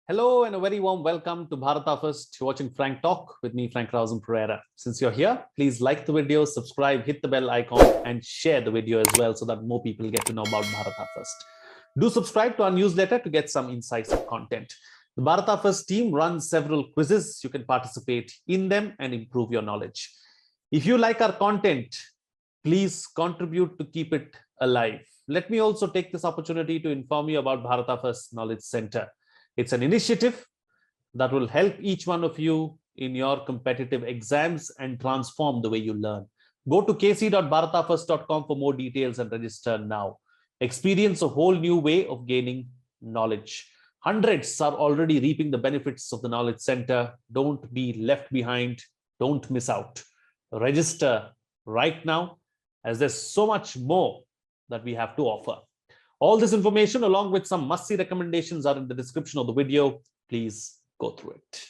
Hello and a very warm welcome to Bharata First. You're watching Frank Talk with me, Frank Rausum Pereira. Since you're here, please like the video, subscribe, hit the bell icon, and share the video as well so that more people get to know about Bharata First. Do subscribe to our newsletter to get some insights of content. The Bharata First team runs several quizzes. You can participate in them and improve your knowledge. If you like our content, please contribute to keep it alive. Let me also take this opportunity to inform you about Bharata First Knowledge Center. It's an initiative that will help each one of you in your competitive exams and transform the way you learn. Go to kc.bharatafirst.com for more details and register now. Experience a whole new way of gaining knowledge. Hundreds are already reaping the benefits of the Knowledge Center. Don't be left behind. Don't miss out. Register right now, as there's so much more that we have to offer. All this information along with some must-see recommendations are in the description of the video. Please go through it.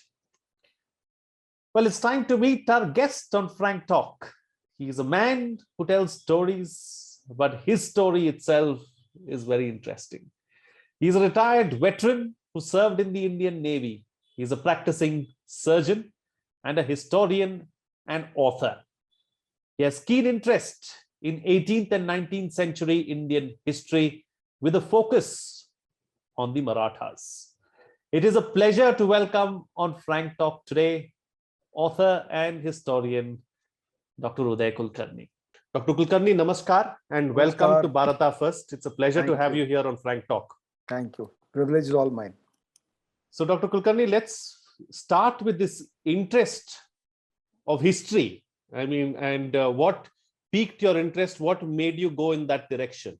Well, it's time to meet our guest on Frank Talk. He's a man who tells stories, but his story itself is very interesting. He's a retired veteran who served in the Indian Navy. He's a practicing surgeon and a historian and author. He has keen interest in 18th and 19th century Indian history, with a focus on the Marathas. It is a pleasure to welcome on Frank Talk today, author and historian, Dr. Uday Kulkarni. Dr. Kulkarni, namaskar and welcome to Bharata First. It's a pleasure to have you here on Frank Talk. Thank you. Privilege is all mine. So, Dr. Kulkarni, let's start with this interest of history. What piqued your interest? What made you go in that direction?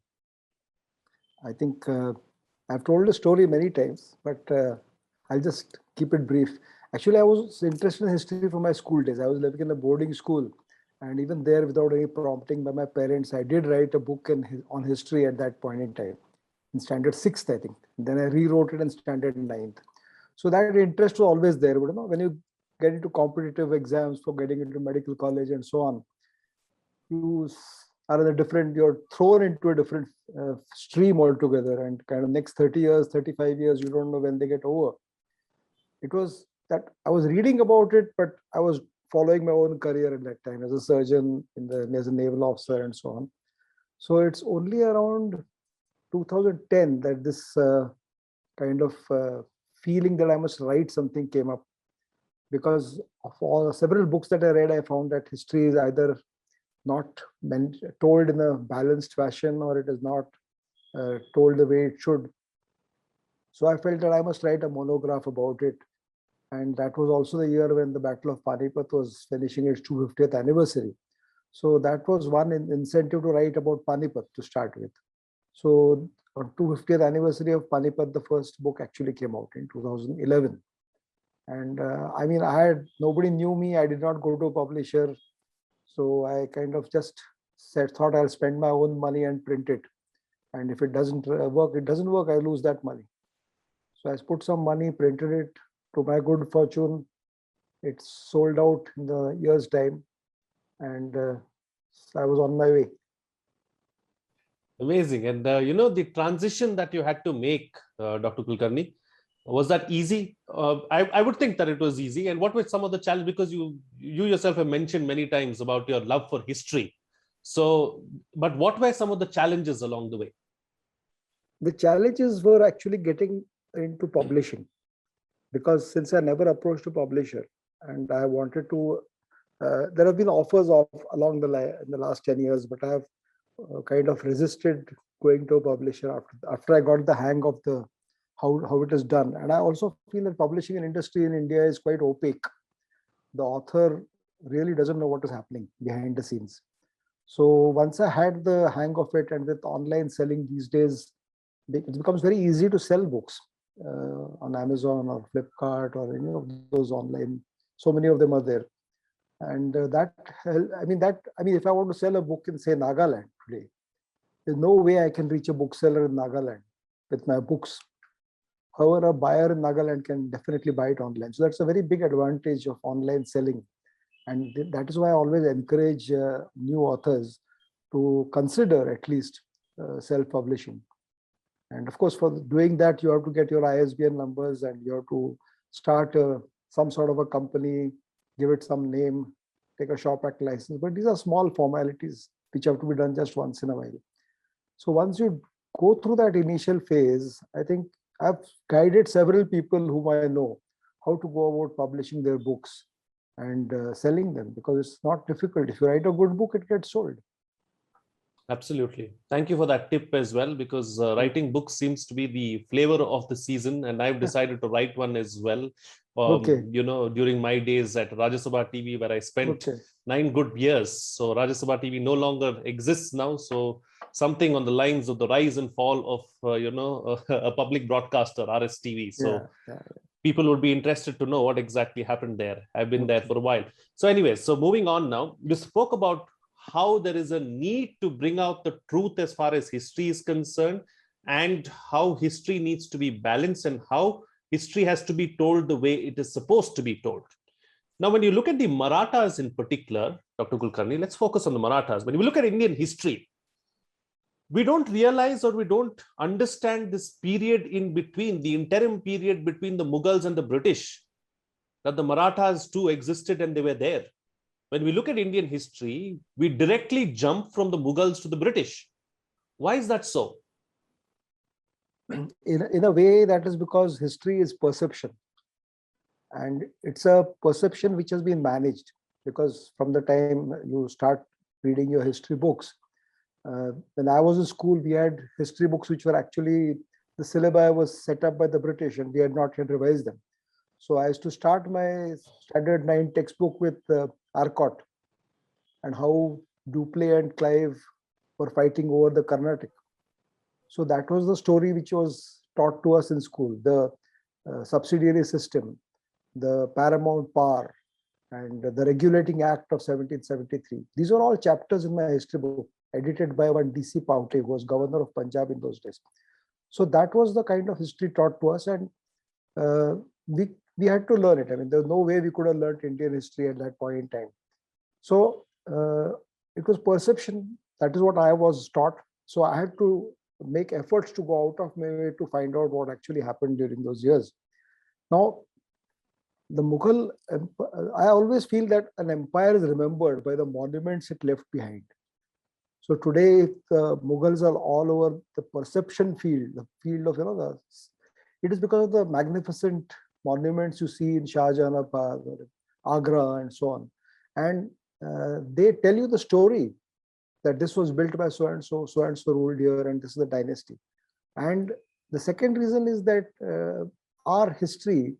I think I've told the story many times, but I'll just keep it brief. Actually, I was interested in history from my school days. I was living in a boarding school, and even there, without any prompting by my parents, I did write a book on history at that point in time, in standard 6th, I think. Then I rewrote it in standard 9th. So that interest was always there. But when you get into competitive exams for getting into medical college and so on, you're thrown into a different stream altogether, and kind of next 30 years, 35 years, you don't know when they get over. It was that I was reading about it, but I was following my own career at that time as a surgeon, as a naval officer and so on. So it's only around 2010 that this kind of feeling that I must write something came up, because of several books that I read, I found that history is either not told in a balanced fashion, or it is not told the way it should. So I felt that I must write a monograph about it. And that was also the year when the Battle of Panipat was finishing its 250th anniversary. So that was one incentive to write about Panipat to start with. So on 250th anniversary of Panipat, the first book actually came out in 2011. And nobody knew me. I did not go to a publisher. So I kind of just thought I'll spend my own money and print it. And if it doesn't work, it doesn't work, I lose that money. So I put some money, printed it. To my good fortune, it sold out in the year's time. And I was on my way. Amazing. And the transition that you had to make, Dr. Kulkarni, was that easy? I would think that it was easy. And what were some of the challenges? Because you yourself have mentioned many times about your love for history. So, but what were some of the challenges along the way? The challenges were actually getting into publishing, because since I never approached a publisher and I wanted to, there have been offers along the line in the last 10 years, but I have kind of resisted going to a publisher after I got the hang of how it is done. And I also feel that publishing industry in India is quite opaque. The author really doesn't know what is happening behind the scenes. So once I had the hang of it, and with online selling these days, it becomes very easy to sell books on Amazon or Flipkart or any of those online. So many of them are there. And if I want to sell a book in, say, Nagaland today, there's no way I can reach a bookseller in Nagaland with my books. However, a buyer in Nagaland can definitely buy it online. So that's a very big advantage of online selling. And that is why I always encourage new authors to consider at least self-publishing. And of course, for doing that, you have to get your ISBN numbers and you have to start some sort of a company, give it some name, take a shop act license. But these are small formalities which have to be done just once in a while. So once you go through that initial phase, I think I've guided several people whom I know how to go about publishing their books and selling them, because it's not difficult. If you write a good book, it gets sold. Absolutely. Thank you for that tip as well, because writing books seems to be the flavor of the season, and I've decided to write one as well. Okay. During my days at Rajya Sabha TV, where I spent 9 good years. So Rajya Sabha TV no longer exists now. So something on the lines of the rise and fall of, a public broadcaster, RSTV. So people would be interested to know what exactly happened there. I've been there for a while. So anyway, so moving on now, you spoke about how there is a need to bring out the truth as far as history is concerned, and how history needs to be balanced, and how history has to be told the way it is supposed to be told. Now, when you look at the Marathas in particular, Dr. Kulkarni, let's focus on the Marathas. When we look at Indian history, we don't realize, or we don't understand this period in between, the interim period between the Mughals and the British, that the Marathas too existed and they were there. When we look at Indian history, we directly jump from the Mughals to the British. Why is that so? In a way, that is because history is perception. And it's a perception which has been managed, because from the time you start reading your history books, when I was in school, we had history books which were actually, the syllabi was set up by the British and we had not yet revised them. So I used to start my standard 9 textbook with Arcot and how Dupleix and Clive were fighting over the Carnatic. So that was the story which was taught to us in school, the subsidiary system, the paramount power, and the Regulating Act of 1773. These are all chapters in my history book, edited by one DC Paute, who was governor of Punjab in those days. So that was the kind of history taught to us, and we had to learn it. I mean, there was no way we could have learned Indian history at that point in time. So it was perception. That is what I was taught. So I had to make efforts to go out of my way to find out what actually happened during those years. Now, the Mughal, I always feel that an empire is remembered by the monuments it left behind. So today, if the Mughals are all over the perception field, the field of, it is because of the magnificent monuments you see in Shahjahanabad, Agra, and so on. And they tell you the story that this was built by so and so ruled here, and this is the dynasty. And the second reason is that our history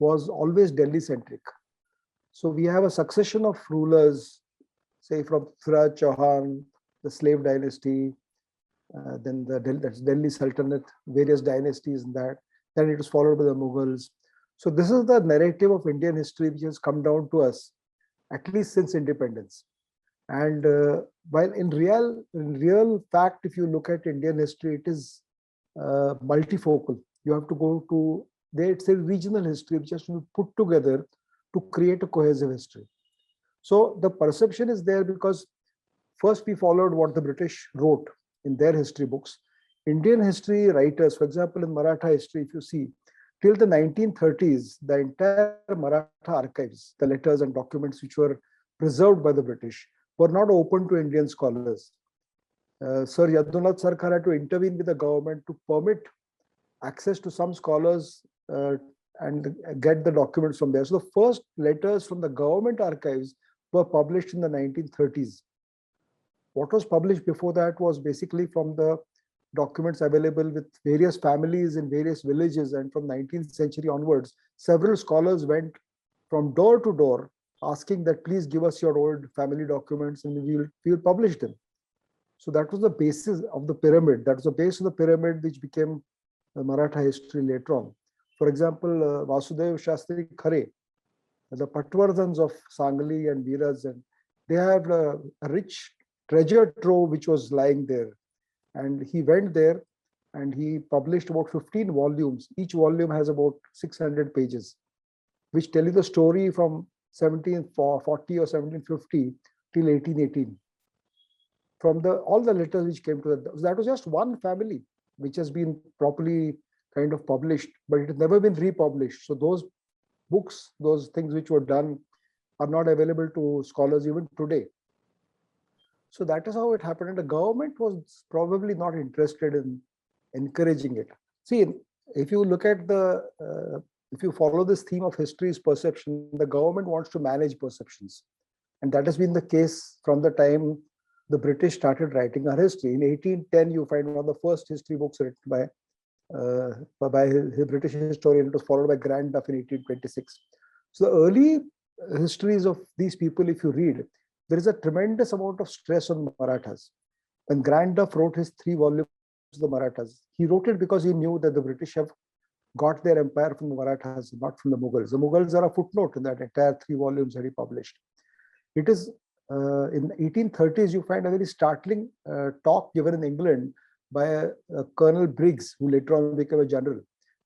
was always Delhi-centric. So we have a succession of rulers, say from Firaj Chauhan, the slave dynasty, then the Delhi Sultanate, various dynasties in that. Then it was followed by the Mughals. So this is the narrative of Indian history which has come down to us, at least since independence. And while in real fact, if you look at Indian history, it is multifocal. You have to go to, it's a regional history which has to be put together to create a cohesive history. So the perception is there because first we followed what the British wrote in their history books. Indian history writers, for example, in Maratha history, if you see, till the 1930s, the entire Maratha archives, the letters and documents which were preserved by the British, were not open to Indian scholars. Sir Yadunath Sarkar had to intervene with the government to permit access to some scholars and get the documents from there. So the first letters from the government archives were published in the 1930s. What was published before that was basically from the documents available with various families in various villages, and from 19th century onwards, several scholars went from door to door asking that please give us your old family documents and we will publish them. So that was the basis of the pyramid. That was the base of the pyramid which became the Maratha history later on. For example, Vasudev Shastri Khare, the Patwardhans of Sangli and Viras, and they have a rich treasure trove which was lying there. And he went there and he published about 15 volumes. Each volume has about 600 pages, which tell you the story from 1740 or 1750 till 1818. From all the letters which came to that was just one family. which has been properly kind of published, but it has never been republished. So those books, those things which were done are not available to scholars even today. So that is how it happened. And the government was probably not interested in encouraging it. See, if you look at if you follow this theme of history is perception, the government wants to manage perceptions. And that has been the case from the time the British started writing our history. In 1810, you find one of the first history books written by a British historian. It was followed by Grand Duff in 1826. So the early histories of these people, if you read, there is a tremendous amount of stress on Marathas. When Grand Duff wrote his 3 volumes of the Marathas, he wrote it because he knew that the British have got their empire from the Marathas, not from the Mughals. The Mughals are a footnote in that entire 3 volumes that he published. It is in 1830s, you find a very startling talk given in England by Colonel Briggs, who later on became a general,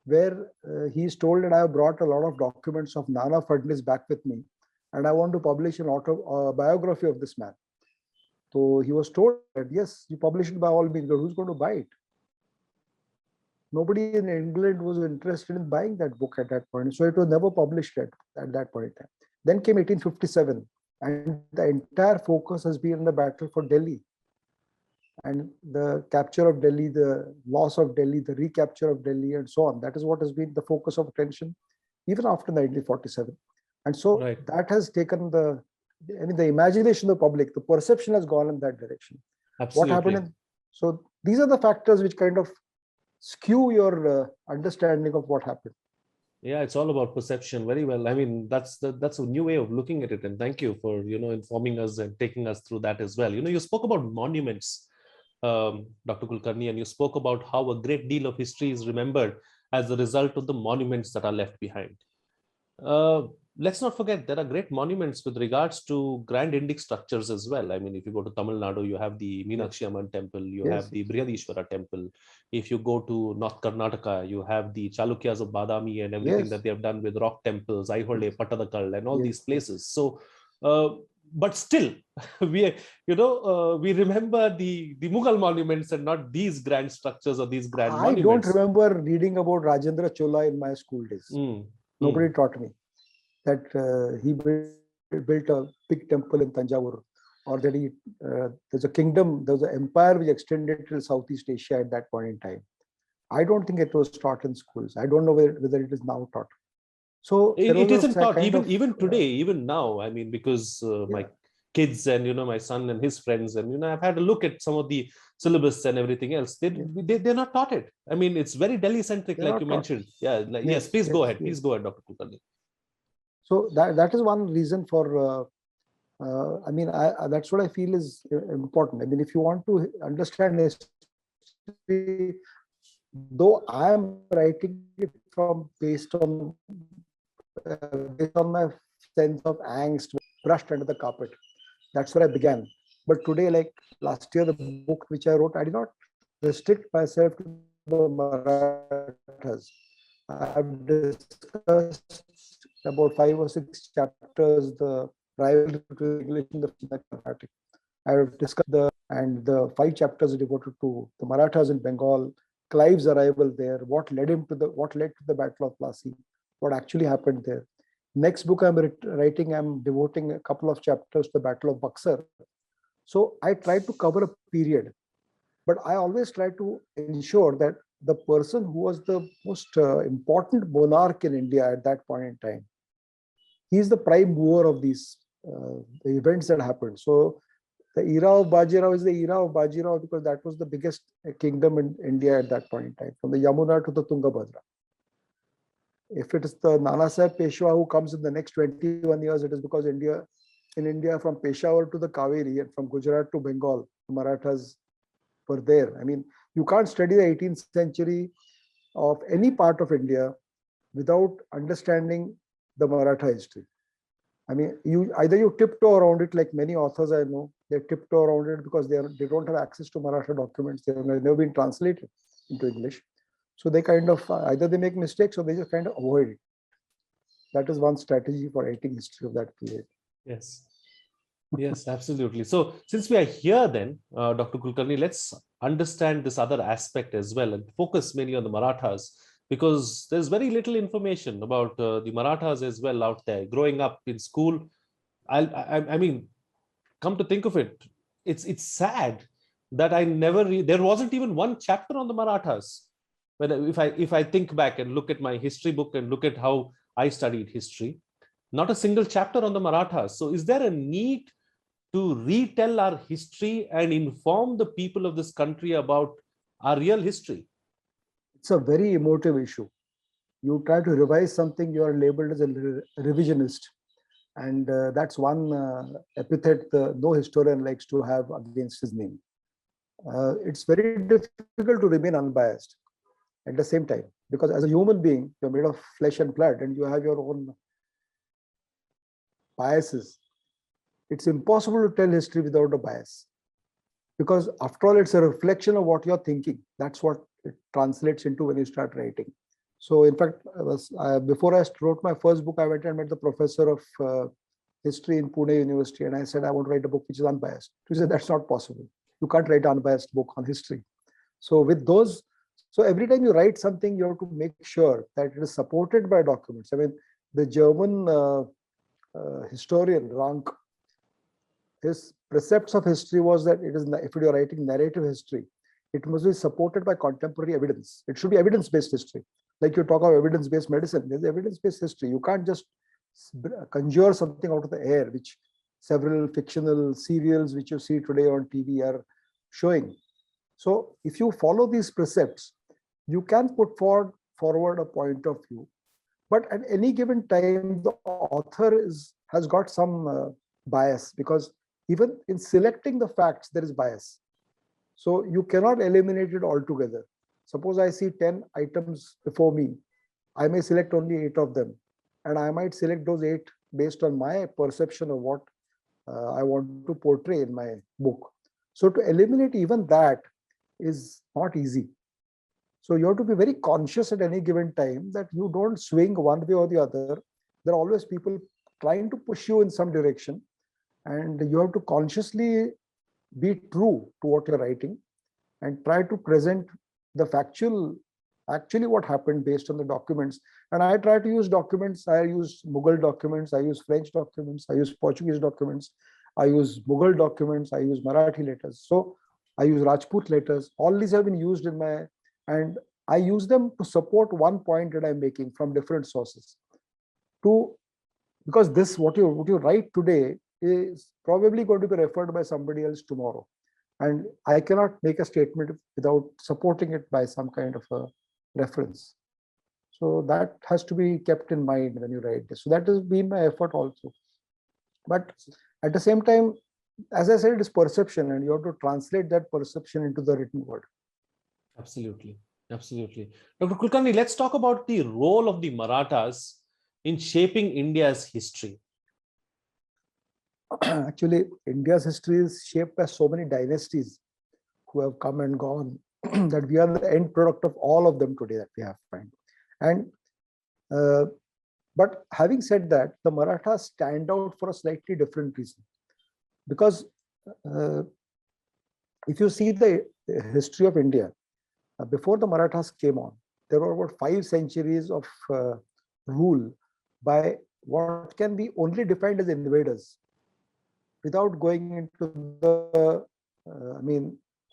where he is told that I have brought a lot of documents of Nana Fadnis back with me, and I want to publish an biography of this man. So he was told that, yes, you publish it by all means, but who's going to buy it? Nobody in England was interested in buying that book at that point. So it was never published at that point in time. Then came 1857, and the entire focus has been on the battle for Delhi. And the capture of Delhi, the loss of Delhi, the recapture of Delhi, and so on. That is what has been the focus of attention, even after 1947. And so that has taken the imagination of the public, the perception has gone in that direction. Absolutely. What happened? So these are the factors which kind of skew your understanding of what happened. Yeah, it's all about perception. Very well. I mean, that's a new way of looking at it. And thank you for, informing us and taking us through that as well. You spoke about monuments, Dr. Kulkarni, and you spoke about how a great deal of history is remembered as a result of the monuments that are left behind. Let's not forget, there are great monuments with regards to grand Indic structures as well. I mean, if you go to Tamil Nadu, you have the Meenakshi Amman temple, you have the Brihadishwara temple. If you go to North Karnataka, you have the Chalukyas of Badami and everything that they have done with rock temples, Aihole, Pattadakal, and all these places. So, but still, we remember the Mughal monuments and not these grand structures or these grand monuments. I don't remember reading about Rajendra Chola in my school days. Nobody taught me that he built a big temple in Tanjavur, or that there's a kingdom, there's an empire which extended to Southeast Asia at that point in time. I don't think it was taught in schools. I don't know whether it is now taught. So it isn't taught even today, even now. I mean, because my kids and my son and his friends, and I've had a look at some of the syllabus and everything else. They're not taught it. I mean, it's very Delhi centric, like you mentioned. Yeah, yes. Please go ahead. Please go ahead, Dr. Kulkarni. So that is one reason for. That's what I feel is important. I mean, if you want to understand history, though I am writing it based on my sense of angst, brushed under the carpet. That's where I began. But today, like last year, the book which I wrote, I did not restrict myself to the Marathas. I have discussed about 5 or 6 chapters, the rivalry between English and the Carnatic. I have discussed the 5 chapters devoted to the Marathas in Bengal, Clive's arrival there, what led to the Battle of Plassey, what actually happened there. Next book I'm writing, I'm devoting a couple of chapters to the Battle of Buxar. So I try to cover a period, but I always try to ensure that the person who was the most important monarch in India at that point in time, he's the prime mover of these the events that happened. So the era of Bajirao is the era of Bajirao because that was the biggest kingdom in India at that point in time, from the Yamuna to the Tungabhadra. If it is the Nanasaheb Peshwa who comes in the next 21 years, it is because in India from Peshawar to the Kaveri and from Gujarat to Bengal, the Marathas were there. I mean, you can't study the 18th century of any part of India without understanding the Maratha history. I mean, either you tiptoe around it, like many authors I know, they tiptoe around it because they don't have access to Maratha documents. They have never been translated into English. So they kind of, either they make mistakes or they just kind of avoid it. That is one strategy for writing history of that period. Yes. Yes, absolutely. So since we are here then, Dr. Kulkarni, let's understand this other aspect as well and focus mainly on the Marathas, because there's very little information about the Marathas as well out there. Growing up in school, I mean, come to think of it, it's sad that there wasn't even one chapter on the Marathas. But if I think back and look at my history book and look at how I studied history, not a single chapter on the Marathas. So is there a need to retell our history and inform the people of this country about our real history? It's a very emotive issue. You try to revise something, you are labeled as a revisionist. And that's one epithet no historian likes to have against his name. It's very difficult to remain unbiased at the same time, because as a human being, you're made of flesh and blood and you have your own biases. It's impossible to tell history without a bias, because after all, it's a reflection of what you're thinking. That's what it translates into when you start writing. So in fact, before I wrote my first book, I went and met the professor of history in Pune University, and I said, I want to write a book which is unbiased. He said, that's not possible. You can't write an unbiased book on history. So every time you write something, you have to make sure that it is supported by documents. I mean, the German historian Rank, his precepts of history was that if you are writing narrative history, it must be supported by contemporary evidence. It should be evidence-based history. Like you talk of evidence-based medicine, there's evidence-based history. You can't just conjure something out of the air, which several fictional serials which you see today on TV are showing. So if you follow these precepts, you can put forward a point of view. But at any given time, the author has got some bias, because even in selecting the facts, there is bias. So you cannot eliminate it altogether. Suppose I see 10 items before me, I may select only 8 of them, and I might select those 8 based on my perception of what I want to portray in my book. So to eliminate even that is not easy. So you have to be very conscious at any given time that you don't swing one way or the other. There are always people trying to push you in some direction, and you have to consciously be true to what you're writing and try to present the actually what happened based on the documents. And I try to use documents. I use Mughal documents, I use French documents, I use Portuguese documents, I use Mughal documents, I use Marathi letters. So I use Rajput letters. All these have been used and I use them to support one point that I'm making from different sources. Because this, what you write today is probably going to be referred by somebody else tomorrow. And I cannot make a statement without supporting it by some kind of a reference. So that has to be kept in mind when you write this. So that has been my effort also. But at the same time, as I said, it is perception, and you have to translate that perception into the written word. Absolutely. Absolutely. Dr. Kulkarni, let's talk about the role of the Marathas in shaping India's history. Actually, India's history is shaped by so many dynasties who have come and gone that we are the end product of all of them today that we have found. And but having said that, the Marathas stand out for a slightly different reason. Because if you see the history of India, before the Marathas came on, there were about 5 centuries of rule by what can be only defined as invaders, without going into the,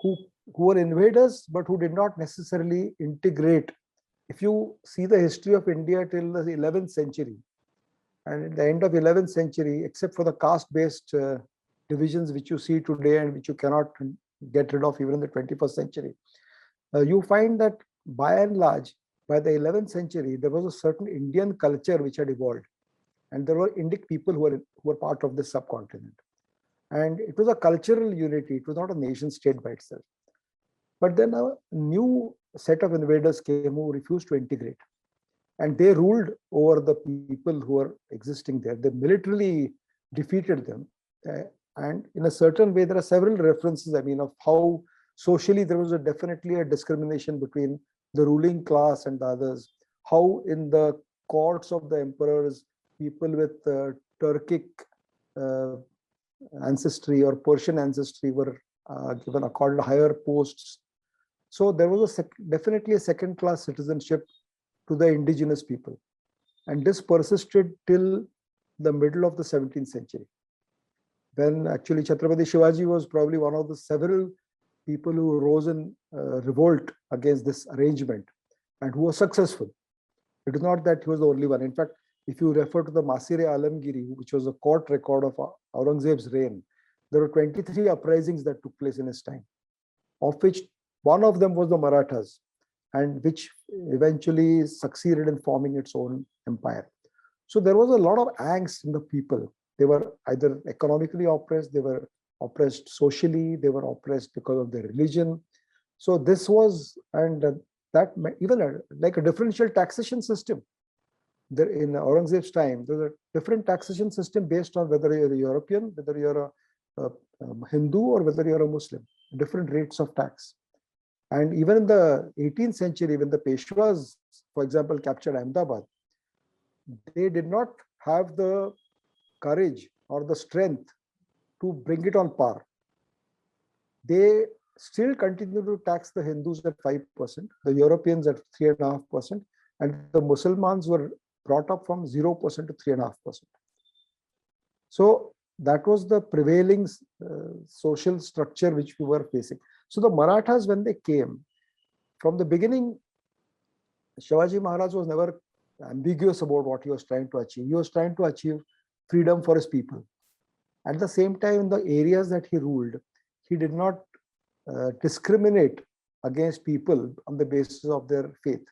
who were invaders, but who did not necessarily integrate. If you see the history of India till the 11th century, and at the end of 11th century, except for the caste-based divisions which you see today and which you cannot get rid of even in the 21st century, you find that by and large, by the 11th century, there was a certain Indian culture which had evolved, and there were Indic people who were part of this subcontinent. And it was a cultural unity. It was not a nation state by itself. But then a new set of invaders came who refused to integrate. And they ruled over the people who were existing there. They militarily defeated them. And in a certain way, there are several references, of how socially there was definitely a discrimination between the ruling class and the others. How in the courts of the emperors, people with Turkic ancestry or Persian ancestry were given accorded higher posts. So there was definitely a second-class citizenship to the indigenous people. And this persisted till the middle of the 17th century, when actually Chhatrapati Shivaji was probably one of the several people who rose in revolt against this arrangement and who was successful. It is not that he was the only one. In fact, if you refer to the Masir-e Alamgiri, which was a court record of Aurangzeb's reign, there were 23 uprisings that took place in his time, of which one of them was the Marathas, and which eventually succeeded in forming its own empire. So there was a lot of angst in the people. They were either economically oppressed, they were oppressed socially, they were oppressed because of their religion. So this was, and that even like a differential taxation system. There in Aurangzeb's time, there was a different taxation system based on whether you're a European, whether you're a Hindu, or whether you're a Muslim, different rates of tax. And even in the 18th century, when the Peshwas, for example, captured Ahmedabad, they did not have the courage or the strength to bring it on par. They still continue to tax the Hindus at 5%, the Europeans at 3.5%, and the Muslims were brought up from 0% to 3.5%. So that was the prevailing social structure which we were facing. So the Marathas, when they came, from the beginning, Shivaji Maharaj was never ambiguous about what he was trying to achieve. He was trying to achieve freedom for his people. At the same time, in the areas that he ruled, he did not discriminate against people on the basis of their faith.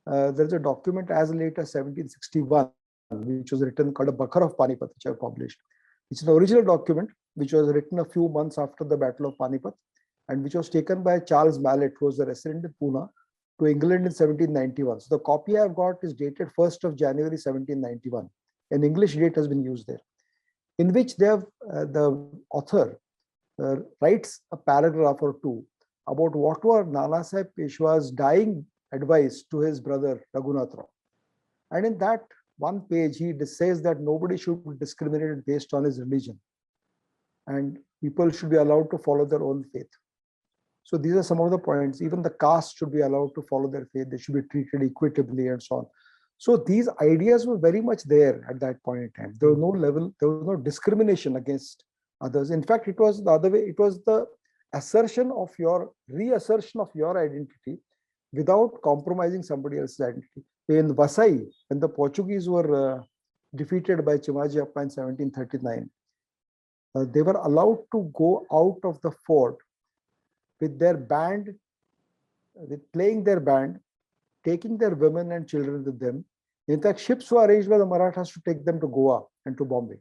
There's a document as late as 1761, which was written called a Bakhar of Panipat, which I published. It's an original document which was written a few months after the Battle of Panipat, and which was taken by Charles Mallet, who was a resident in Pune, to England in 1791. So the copy I've got is dated 1st of January 1791. An English date has been used there, in which they have the author writes a paragraph or two about what were Nana Sahib Peshwa's dying advice to his brother Raghunath Rao. And in that one page, he says that nobody should be discriminated based on his religion, and people should be allowed to follow their own faith. So these are some of the points. Even the caste should be allowed to follow their faith. They should be treated equitably and so on. So these ideas were very much there at that point in time. There was no level, there was no discrimination against others. In fact, it was the other way. It was the reassertion of your identity without compromising somebody else's identity. In Vasai, when the Portuguese were defeated by Chimaji Appa in 1739, they were allowed to go out of the fort with their band, with playing their band, taking their women and children with them. In fact, ships were arranged by the Marathas to take them to Goa and to Bombay.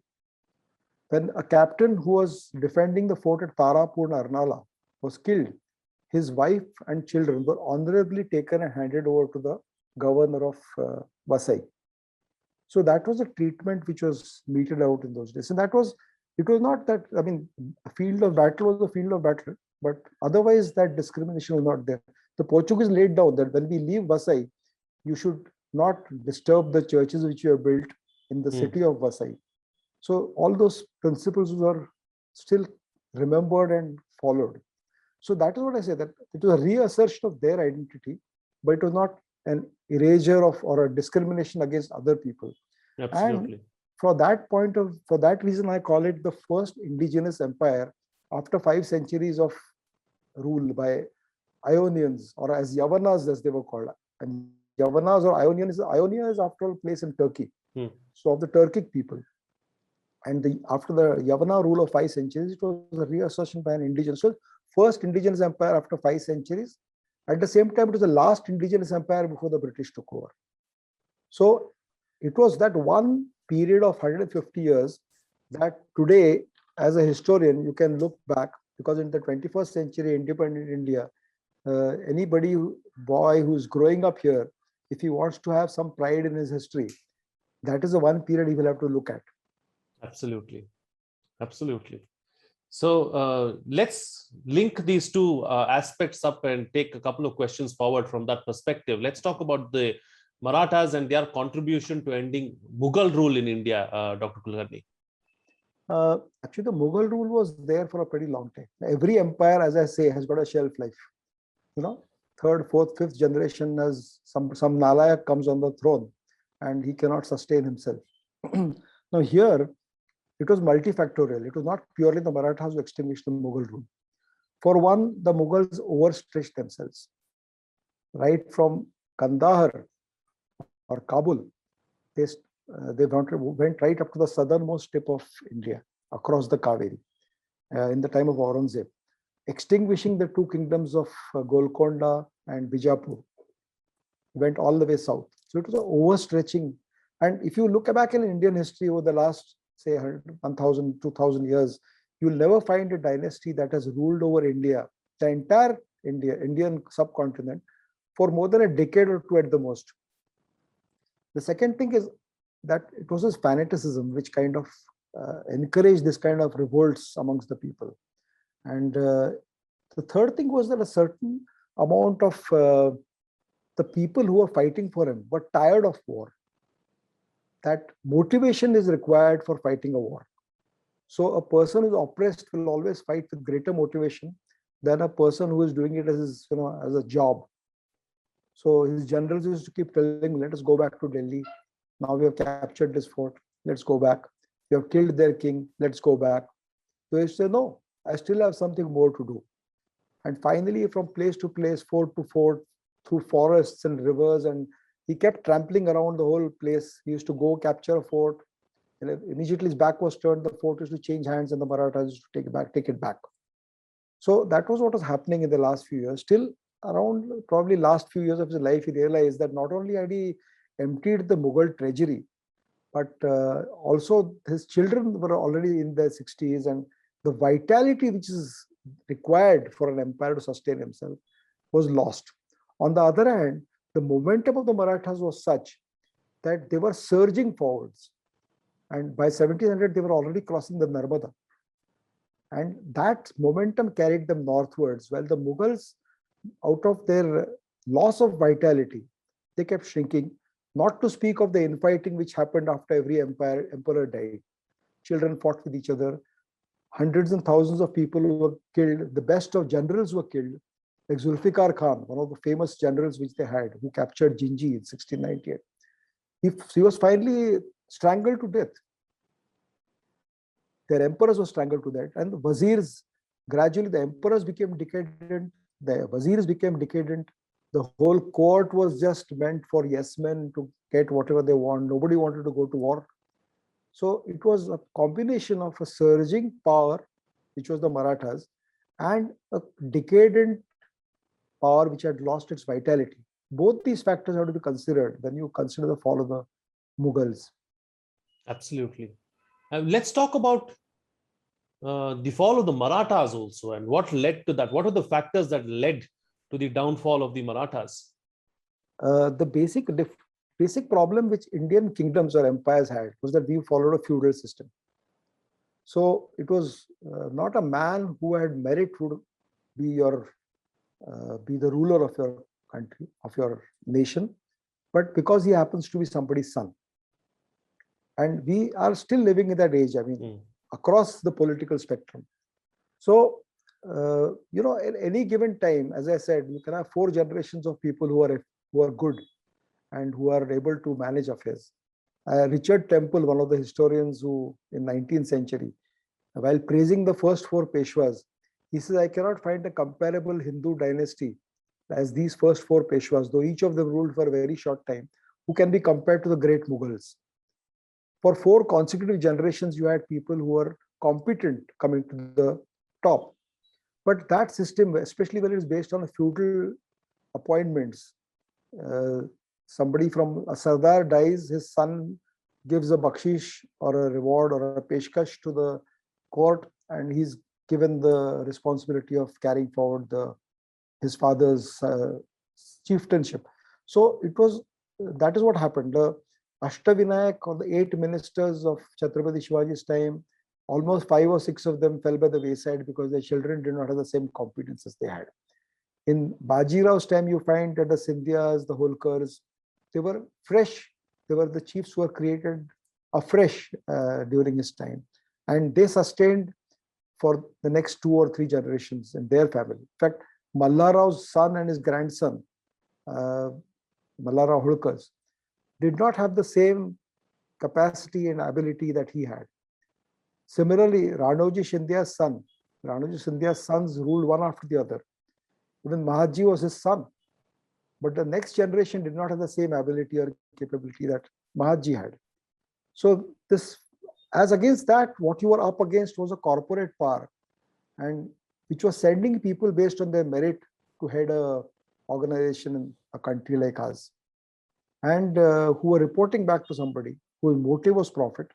When a captain who was defending the fort at Tarapur, Arnala, was killed, his wife and children were honorably taken and handed over to the governor of Vasai. So that was a treatment which was meted out in those days. And it was not that, I mean, a field of battle was a field of battle, but otherwise that discrimination was not there. The Portuguese laid down that when we leave Vasai, you should not disturb the churches which you have built in the city of Vasai. So all those principles were still remembered and followed. So that is what I say, that it was a reassertion of their identity, but it was not an erasure of or a discrimination against other people. Absolutely. And for that reason, I call it the first indigenous empire after 5 centuries of rule by Ionians, or as Yavanas as they were called. And Yavanas or Ionia is after all a place in Turkey. So of the Turkic people. And after the Yavana rule of 5 centuries, it was a reassertion by an indigenous. So first indigenous empire after 5 centuries. At the same time, it was the last indigenous empire before the British took over. So it was that one period of 150 years that today, as a historian, you can look back, because in the 21st century, independent India, anybody, boy who's growing up here, if he wants to have some pride in his history, that is the one period he will have to look at. Absolutely. Absolutely. So let's link these two aspects up and take a couple of questions forward from that perspective. Let's talk about the Marathas and their contribution to ending Mughal rule in India, Dr. Kulkarni. Actually, the Mughal rule was there for a pretty long time. Every empire, as I say, has got a shelf life. You know, third, fourth, fifth generation, as some Nalayak comes on the throne, and he cannot sustain himself. Now here, it was multifactorial. It was not purely the Marathas who extinguished the Mughal rule. For one, the Mughals overstretched themselves. Right from Kandahar or Kabul, they, they went right up to the southernmost tip of India, across the Kaveri, in the time of Aurangzeb, extinguishing the two kingdoms of Golconda and Bijapur, went all the way south. So it was an overstretching. And if you look back in Indian history over the last, say, 1,000, 2,000 years, you'll never find a dynasty that has ruled over India, the entire Indian subcontinent, for more than a decade or two at the most. The second thing is that it was this fanaticism which kind of encouraged this kind of revolts amongst the people. And the third thing was that a certain amount of the people who were fighting for him were tired of war. That motivation is required for fighting a war. So a person who is oppressed will always fight with greater motivation than a person who is doing it as, as a job. So his generals used to keep telling him, let us go back to Delhi. Now we have captured this fort. Let's go back. We have killed their king. Let's go back. So he said, no, I still have something more to do. And finally, from place to place, fort to fort, through forests and rivers, and he kept trampling around the whole place. He used to go capture a fort. And immediately his back was turned, the fort used to change hands and the Marathas used to take it back. So that was what was happening in the last few years. Still around probably last few years of his life, he realized that not only had he emptied the Mughal treasury, but also his children were already in their 60s, and the vitality which is required for an empire to sustain himself was lost. On the other hand, the momentum of the Marathas was such that they were surging forwards. And by 1700, they were already crossing the Narmada. And that momentum carried them northwards, while the Mughals, out of their loss of vitality, they kept shrinking, not to speak of the infighting which happened after every emperor died. Children fought with each other. Hundreds and thousands of people who were killed. The best of generals were killed, like Zulfikar Khan, one of the famous generals which they had, who captured Jinji in 1698. He was finally strangled to death. Their emperors were strangled to death. And the wazirs, gradually the emperors became decadent, the wazirs became decadent. The whole court was just meant for yes men to get whatever they want. Nobody wanted to go to war. So it was a combination of a surging power, which was the Marathas, and a decadent power which had lost its vitality. Both these factors have to be considered when you consider the fall of the Mughals. Absolutely. Let's talk about the fall of the Marathas also, and what led to that. What are the factors that led to the downfall of the Marathas? The basic problem which Indian kingdoms or empires had was that we followed a feudal system. So it was not a man who had merit would be the ruler of your country, of your nation, but because he happens to be somebody's son. And we are still living in that age, I mean, across the political spectrum. So, at any given time, as I said, you can have 4 generations of people who are good and who are able to manage affairs. Richard Temple, one of the historians who in 19th century, while praising the first 4 Peshwas, he says, I cannot find a comparable Hindu dynasty as these first 4 Peshwas, though each of them ruled for a very short time, who can be compared to the great Mughals. For 4 consecutive generations, you had people who were competent coming to the top. But that system, especially when it is based on feudal appointments, somebody from a Sardar dies, his son gives a bakshish or a reward or a peshkash to the court, and he's given the responsibility of carrying forward his father's chieftainship. So that is what happened. The Ashtavinayak, or the 8 ministers of Chhatrapati Shivaji's time, almost 5 or 6 of them fell by the wayside because their children did not have the same competence as they had. In Bajirao's time, you find that the Scindias, the Holkars, they were fresh. They were the chiefs who were created afresh during his time. and they sustained for the next 2 or 3 generations in their family. In fact, Mallarau's son and his grandson, Mallarao Holkar's, did not have the same capacity and ability that he had. Similarly, Ranoji Scindia's sons ruled one after the other. Even Mahatji was his son, but the next generation did not have the same ability or capability that Mahatji had. So this, as against that, what you were up against was a corporate power, and which was sending people based on their merit to head a organization in a country like us, and who were reporting back to somebody whose motive was profit.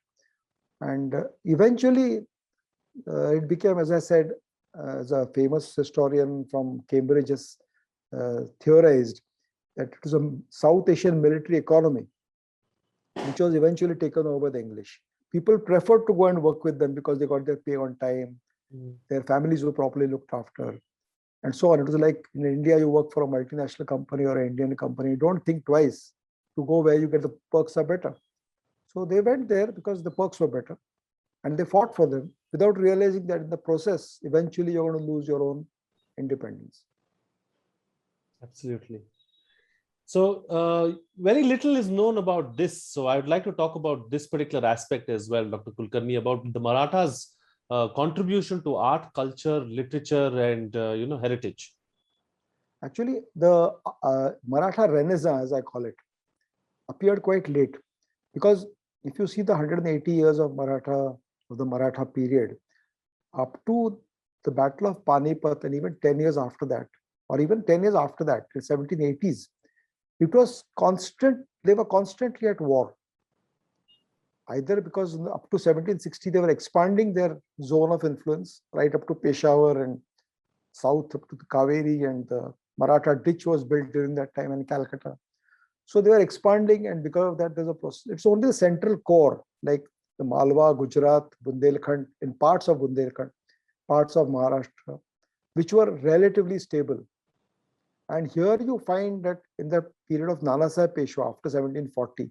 And eventually it became, as I said, as a famous historian from Cambridge has theorized, that it was a South Asian military economy, which was eventually taken over by the English. People preferred to go and work with them because they got their pay on time, their families were properly looked after, and so on. It was like in India, you work for a multinational company or an Indian company, you don't think twice to go where you get the perks are better. So they went there because the perks were better, and they fought for them without realizing that in the process, eventually you're going to lose your own independence. Absolutely. So very little is known about this. So I would like to talk about this particular aspect as well, Dr. Kulkarni, about the Marathas' contribution to art, culture, literature, and heritage. Actually, the Maratha Renaissance, as I call it, appeared quite late, because if you see the 180 years of the Maratha period, up to the Battle of Panipat, and even 10 years after that, or even 10 years after that, in 1780s, it was constant. They were constantly at war. Either because up to 1760, they were expanding their zone of influence right up to Peshawar and south up to the Kaveri, and the Maratha ditch was built during that time in Calcutta. So they were expanding, and because of that, there's a process. It's only the central core, like the Malwa, Gujarat, Bundelkhand, in parts of Bundelkhand, parts of Maharashtra, which were relatively stable. And here you find that in the period of Nanasaheb Peshwa after 1740,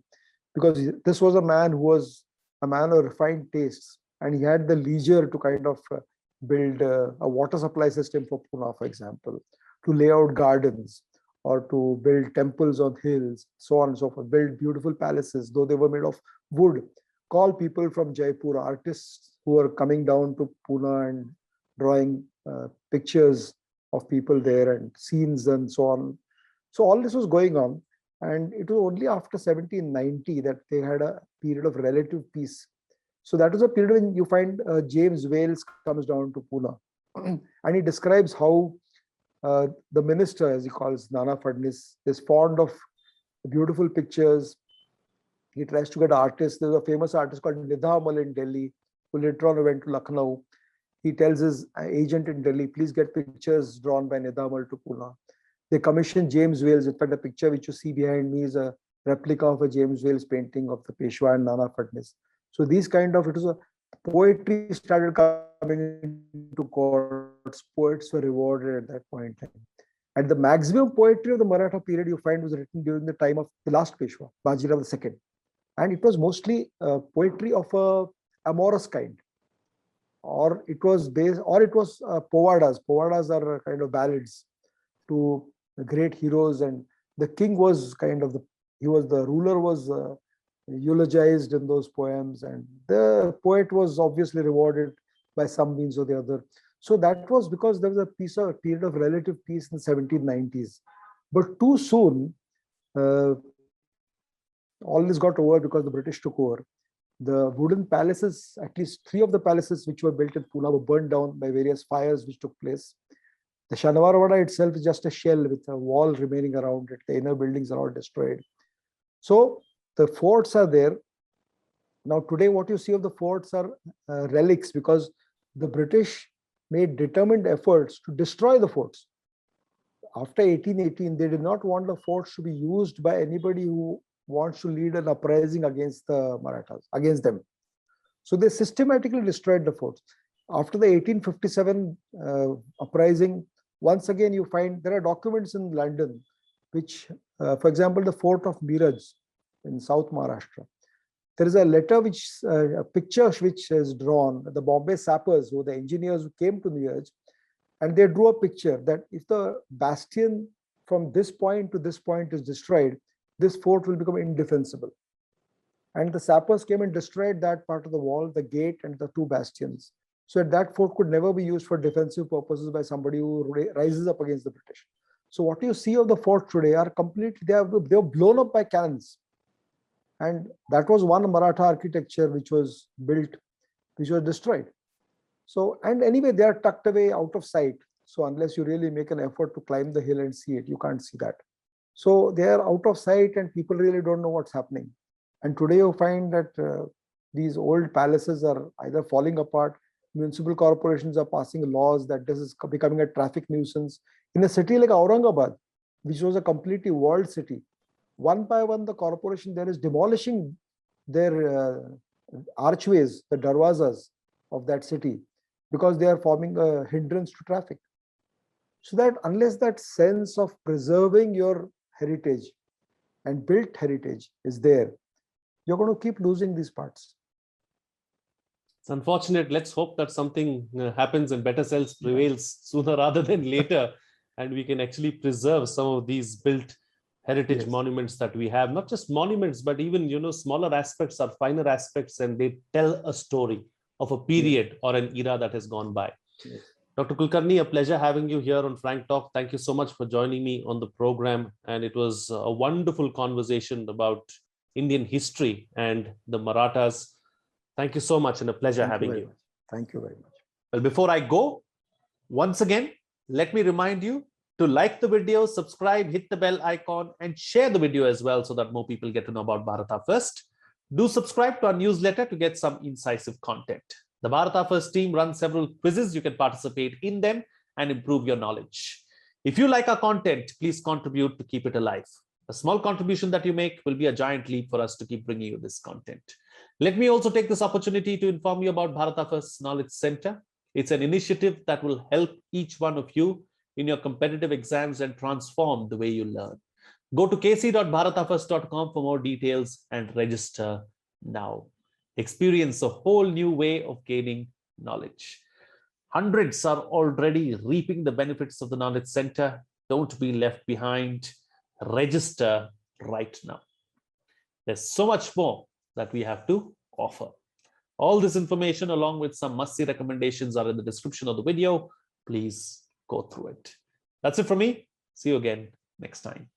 because this was a man who was a man of refined tastes, and he had the leisure to kind of build a water supply system for Pune, for example, to lay out gardens, or to build temples on hills, so on and so forth, build beautiful palaces, though they were made of wood, call people from Jaipur, artists who were coming down to Pune and drawing pictures of people there and scenes and so on. So all this was going on, and it was only after 1790 that they had a period of relative peace. So that was a period when you find James Wales comes down to Pune, and he describes how the minister, as he calls Nana Fadnis, is fond of beautiful pictures. He tries to get artists. There's a famous artist called Nidha Mal in Delhi, who later on went to Lucknow. He tells his agent in Delhi, please get pictures drawn by Nidha Mal to Pune. They commissioned James Wales. In fact, the picture which you see behind me is a replica of a James Wales painting of the Peshwa and Nana Fadnis. So these kind of, it was a poetry started coming into courts. Poets were rewarded at that point in time. And the maximum poetry of the Maratha period you find was written during the time of the last Peshwa, Bajirao II. And it was mostly poetry of a amorous kind. Or it was based, or it was povadas. Povadas are kind of ballads to the great heroes, and the king was kind of the ruler was eulogized in those poems, and the poet was obviously rewarded by some means or the other. So that was because there was a period of relative peace in the 1790s. But too soon, all this got over because the British took over. The wooden palaces, at least 3 of the palaces which were built in Pune, were burned down by various fires which took place. The Shaniwarwada itself is just a shell with a wall remaining around it. The inner buildings are all destroyed. So the forts are there. Now today what you see of the forts are relics, because the British made determined efforts to destroy the forts. After 1818, they did not want the forts to be used by anybody who wants to lead an uprising against the Marathas, against them. So they systematically destroyed the forts. After the 1857 uprising, once again you find there are documents in London which, for example, the fort of Miraj in South Maharashtra. there is a letter which, a picture which is drawn, the Bombay sappers, who the engineers who came to Neerj, and they drew a picture that if the bastion from this point to this point is destroyed, this fort will become indefensible. And the sappers came and destroyed that part of the wall, the gate and the two bastions. So that fort could never be used for defensive purposes by somebody who rises up against the British. So what you see of the fort today are completely, they are blown up by cannons. And that was one Maratha architecture which was built, which was destroyed. So, and anyway, they are tucked away out of sight. So unless you really make an effort to climb the hill and see it, you can't see that. So they are out of sight and people really don't know what's happening. And today you find that these old palaces are either falling apart. Municipal corporations are passing laws that this is becoming a traffic nuisance. In a city like Aurangabad, which was a completely walled city, one by one the corporation there is demolishing their archways, the darwazas of that city, because they are forming a hindrance to traffic. So that unless that sense of preserving your heritage and built heritage is there, you're going to keep losing these parts. It's unfortunate. Let's hope that something happens and better selves prevails sooner rather than later, and we can actually preserve some of these built heritage monuments that we have. Not just monuments, but even, you know, smaller aspects or finer aspects, and they tell a story of a period or an era that has gone by. Dr. Kulkarni, a pleasure having you here on Frank Talk. Thank you so much for joining me on the program. And it was a wonderful conversation about Indian history and the Marathas. Thank you so much, and a pleasure having you. Thank you very much. Well, before I go, once again, let me remind you to like the video, subscribe, hit the bell icon, and share the video as well so that more people get to know about Bharata First. Do subscribe to our newsletter to get some incisive content. The Bharata First team runs several quizzes. You can participate in them and improve your knowledge. If you like our content, please contribute to keep it alive. A small contribution that you make will be a giant leap for us to keep bringing you this content. Let me also take this opportunity to inform you about Bharata First Knowledge Center. It's an initiative that will help each one of you in your competitive exams and transform the way you learn. Go to kc.bharatafirst.com for more details and register now. Experience a whole new way of gaining knowledge. Hundreds are already reaping the benefits of the Knowledge Center. Don't be left behind. Register right now. There's so much more that we have to offer. All this information along with some must-see recommendations are in the description of the video. Please go through it. That's it from me. See you again next time.